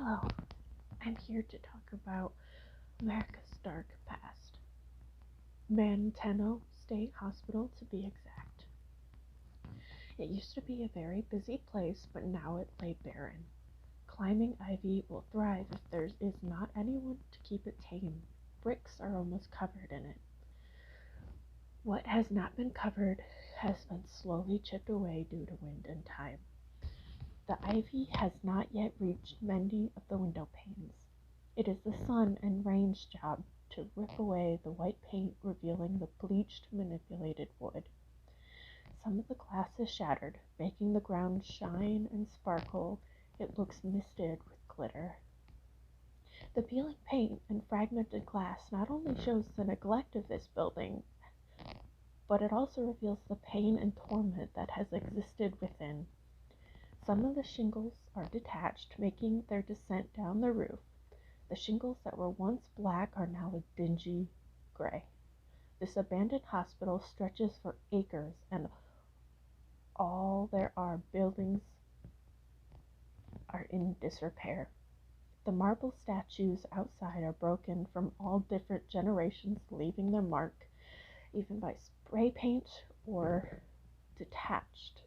Hello, I'm here to talk about America's dark past. Manteno State Hospital, to be exact. It used to be a very busy place, but now it lay barren. Climbing ivy will thrive if there is not anyone to keep it tame. Bricks are almost covered in it. What has not been covered has been slowly chipped away due to wind and time. The ivy has not yet reached many of the window panes. It is the sun and rain's job to rip away the white paint, revealing the bleached, manipulated wood. Some of the glass is shattered, making the ground shine and sparkle. It looks misted with glitter. The peeling paint and fragmented glass not only shows the neglect of this building, but it also reveals the pain and torment that has existed within. Some of the shingles are detached, making their descent down the roof. The shingles that were once black are now a dingy gray. This abandoned hospital stretches for acres, and all there are buildings are in disrepair. The marble statues outside are broken from all different generations, leaving their mark, even by spray paint or detached.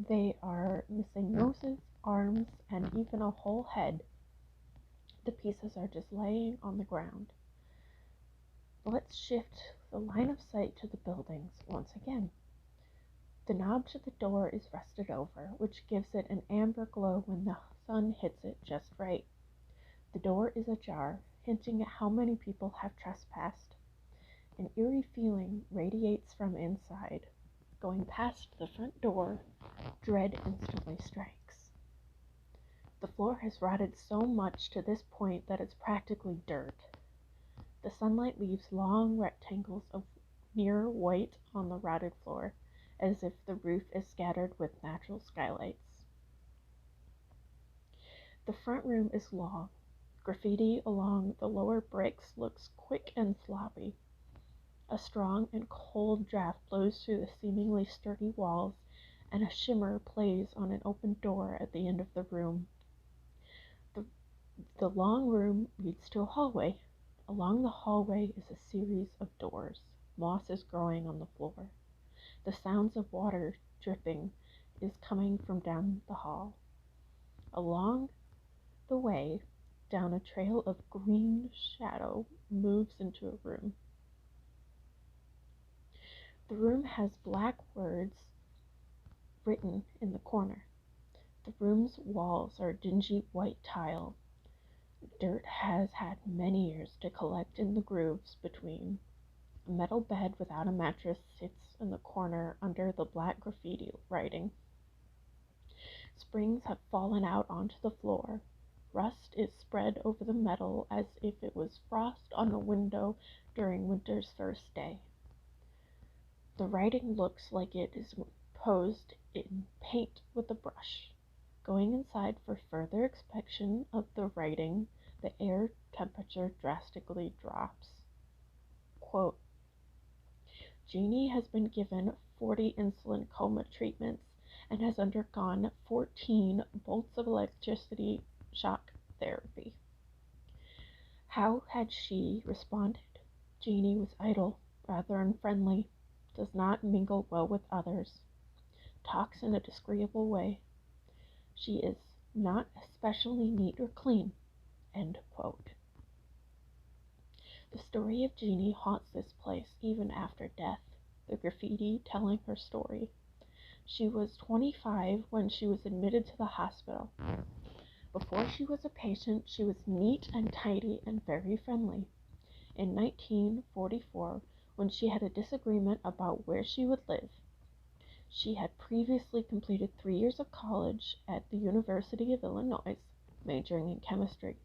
They are missing noses, arms, and even a whole head. The pieces are just laying on the ground. Let's shift the line of sight to the buildings once again. The knob to the door is rusted over, which gives it an amber glow when the sun hits it just right. The door is ajar, hinting at how many people have trespassed. An eerie feeling radiates from inside. Going past the front door, dread instantly strikes. The floor has rotted so much to this point that it's practically dirt. The sunlight leaves long rectangles of near white on the rotted floor, as if the roof is scattered with natural skylights. The front room is long. Graffiti along the lower bricks looks quick and sloppy. A strong and cold draft blows through the seemingly sturdy walls, and a shimmer plays on an open door at the end of the room. The long room leads to a hallway. Along the hallway is a series of doors. Moss is growing on the floor. The sounds of water dripping is coming from down the hall. Along the way, down a trail of green shadow moves into a room. The room has black words written in the corner. The room's walls are dingy white tile. Dirt has had many years to collect in the grooves between. A metal bed without a mattress sits in the corner under the black graffiti writing. Springs have fallen out onto the floor. Rust is spread over the metal as if it was frost on a window during winter's first day. The writing looks like it is posed in paint with a brush. Going inside for further inspection of the writing, the air temperature drastically drops. Quote, Genie has been given 40 insulin coma treatments and has undergone 14 bolts of electricity shock therapy. How had she responded? Genie was idle, rather unfriendly, does not mingle well with others, talks in a disagreeable way. She is not especially neat or clean. End quote. The story of Genie haunts this place even after death, the graffiti telling her story. She was 25 when she was admitted to the hospital. Before she was a patient, she was neat and tidy and very friendly. In 1944, when she had a disagreement about where she would live, she had previously completed 3 years of college at the University of Illinois, majoring in chemistry.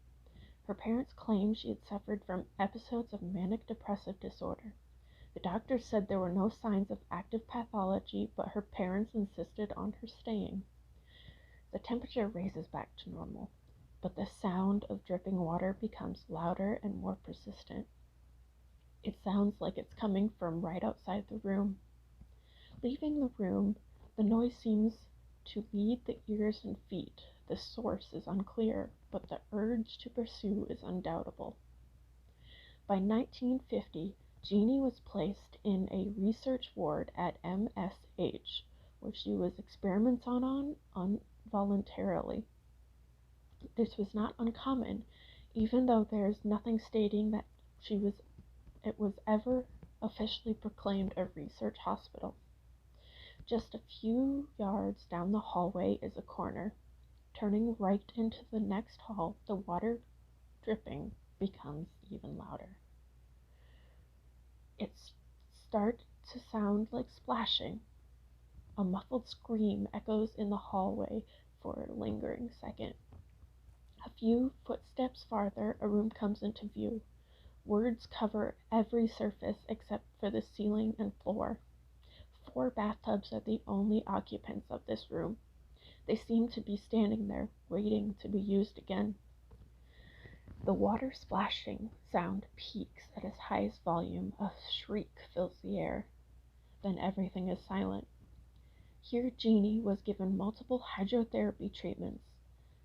Her parents claimed she had suffered from episodes of manic depressive disorder. The doctors said there were no signs of active pathology, but her parents insisted on her staying. The temperature raises back to normal, but the sound of dripping water becomes louder and more persistent. It sounds like it's coming from right outside the room. Leaving the room, the noise seems to lead the ears and feet. The source is unclear, but the urge to pursue is undoubtable. By 1950, Genie was placed in a research ward at MSH, where she was experimented on involuntarily. This was not uncommon, even though there is nothing stating that it was ever officially proclaimed a research hospital. Just a few yards down the hallway is a corner. Turning right into the next hall, the water dripping becomes even louder. It starts to sound like splashing. A muffled scream echoes in the hallway for a lingering second. A few footsteps farther, a room comes into view. Words cover every surface except for the ceiling and floor. 4 bathtubs are the only occupants of this room. They seem to be standing there, waiting to be used again. The water splashing sound peaks at its highest volume. A shriek fills the air. Then everything is silent. Here Genie was given multiple hydrotherapy treatments.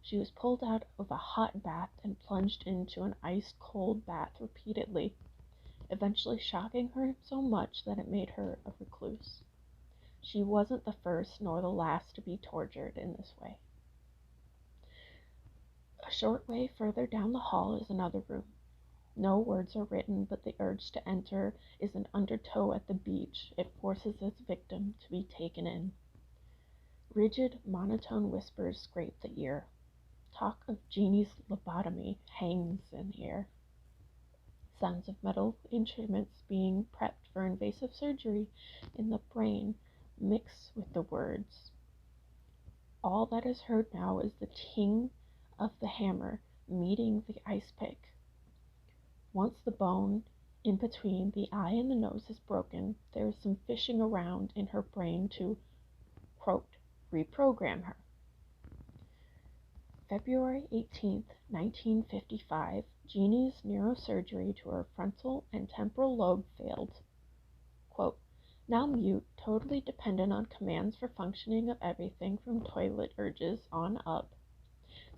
She was pulled out of a hot bath and plunged into an ice-cold bath repeatedly, eventually shocking her so much that it made her a recluse. She wasn't the first nor the last to be tortured in this way. A short way further down the hall is another room. No words are written, but the urge to enter is an undertow at the beach. It forces its victim to be taken in. Rigid, monotone whispers scrape the ear. Talk of Genie's lobotomy hangs in the air. Sounds of metal instruments being prepped for invasive surgery in the brain mix with the words. All that is heard now is the ting of the hammer meeting the ice pick. Once the bone in between the eye and the nose is broken, there is some fishing around in her brain to, quote, reprogram her. February 18, 1955, Genie's neurosurgery to her frontal and temporal lobe failed. Quote, now mute, totally dependent on commands for functioning of everything from toilet urges on up,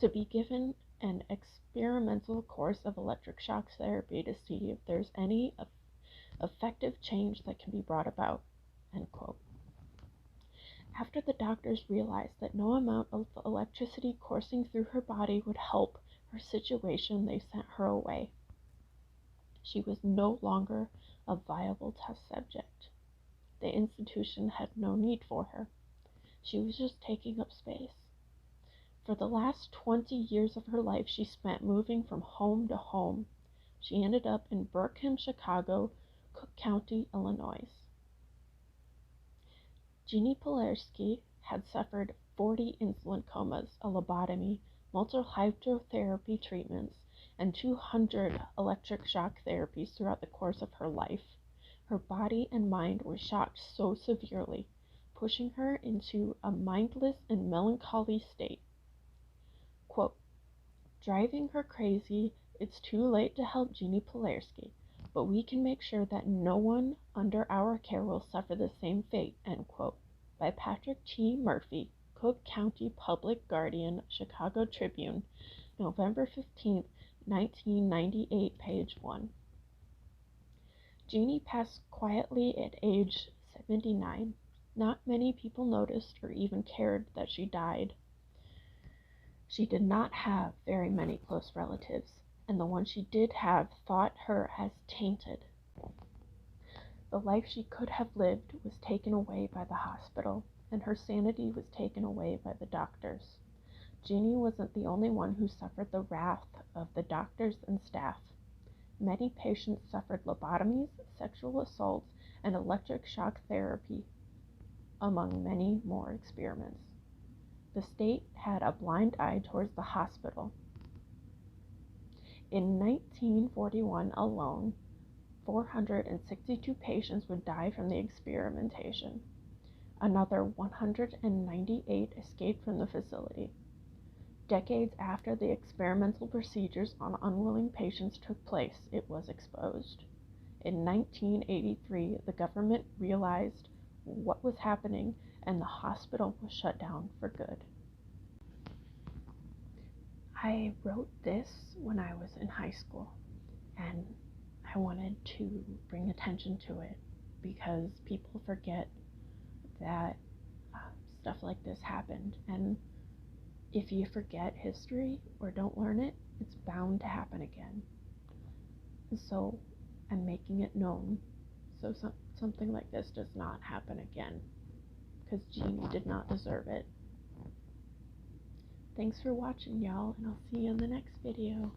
to be given an experimental course of electric shock therapy to see if there's any effective change that can be brought about, end quote. After the doctors realized that no amount of electricity coursing through her body would help her situation, they sent her away. She was no longer a viable test subject. The institution had no need for her. She was just taking up space. For the last 20 years of her life, she spent moving from home to home. She ended up in Burkham, Chicago, Cook County, Illinois. Genie Pilarski had suffered 40 insulin comas, a lobotomy, multiple hydrotherapy treatments, and 200 electric shock therapies throughout the course of her life. Her body and mind were shocked so severely, pushing her into a mindless and melancholy state. Quote, driving her crazy, it's too late to help Genie Pilarski, but we can make sure that no one under our care will suffer the same fate, end quote. By Patrick T. Murphy, Cook County Public Guardian, Chicago Tribune, November 15, 1998, page 1. Genie passed quietly at age 79. Not many people noticed or even cared that she died. She did not have very many close relatives, and the ones she did have thought her as tainted. The life she could have lived was taken away by the hospital, and her sanity was taken away by the doctors. Genie wasn't the only one who suffered the wrath of the doctors and staff. Many patients suffered lobotomies, sexual assaults, and electric shock therapy, among many more experiments. The state had a blind eye towards the hospital. In 1941 alone, 462 patients would die from the experimentation. Another 198 escaped from the facility. Decades after the experimental procedures on unwilling patients took place, it was exposed. In 1983, the government realized what was happening, and the hospital was shut down for good. I wrote this when I was in high school, and I wanted to bring attention to it because people forget that stuff like this happened. And if you forget history or don't learn it, it's bound to happen again. And so I'm making it known so something like this does not happen again, because Genie did not deserve it. Thanks for watching, y'all, and I'll see you in the next video.